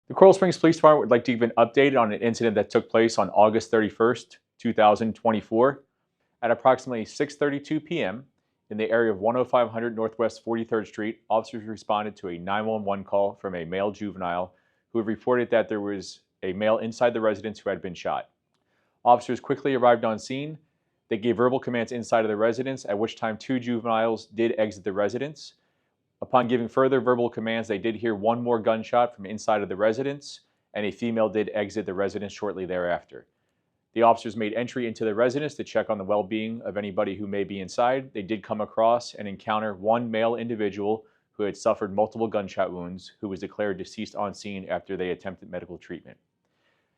The Coral Springs Police Department would like to give an update on an incident that took place on August 31st, 2024. At approximately 6:32 p.m. in the area of 10500 Northwest 43rd Street, officers responded to a 911 call from a male juvenile who had reported that there was a male inside the residence who had been shot. Officers quickly arrived on scene. They gave verbal commands inside of the residence, at which time two juveniles did exit the residence. Upon giving further verbal commands, they did hear one more gunshot from inside of the residence, and a female did exit the residence shortly thereafter. The officers made entry into the residence to check on the well-being of anybody who may be inside. They did come across and encounter one male individual who had suffered multiple gunshot wounds, who was declared deceased on scene after they attempted medical treatment.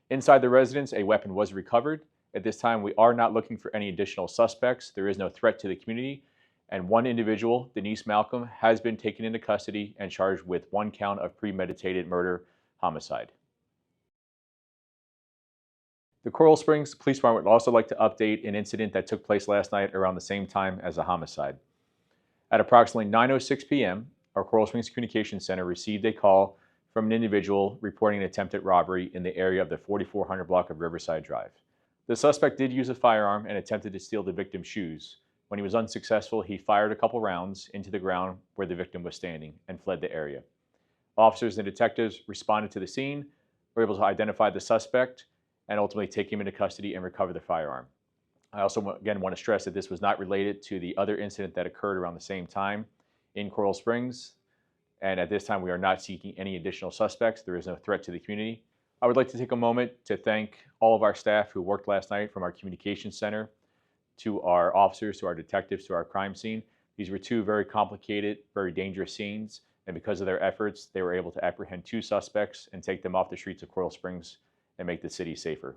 Inside the residence, a weapon was recovered. At this time, we are not looking for any additional suspects. There is no threat to the community. And one individual, Denise Malcolm, has been taken into custody and charged with one count of premeditated murder homicide. The Coral Springs Police Department would also like to update an incident that took place last night around the same time as a homicide. At approximately 9:06 p.m., our Coral Springs Communications Center received a call from an individual reporting an attempted robbery in the area of the 4400 block of Riverside Drive. The suspect did use a firearm and attempted to steal the victim's shoes. When he was unsuccessful, he fired a couple rounds into the ground where the victim was standing and fled the area. Officers and detectives responded to the scene, were able to identify the suspect, and ultimately take him into custody and recover the firearm. I also, again, want to stress that this was not related to the other incident that occurred around the same time in Coral Springs, and at this time we are not seeking any additional suspects. There is no threat to the community. I would like to take a moment to thank all of our staff who worked last night, from our communications center to our officers, to our detectives, to our crime scene. These were two very complicated, very dangerous scenes, and because of their efforts, they were able to apprehend two suspects and take them off the streets of Coral Springs and make the city safer.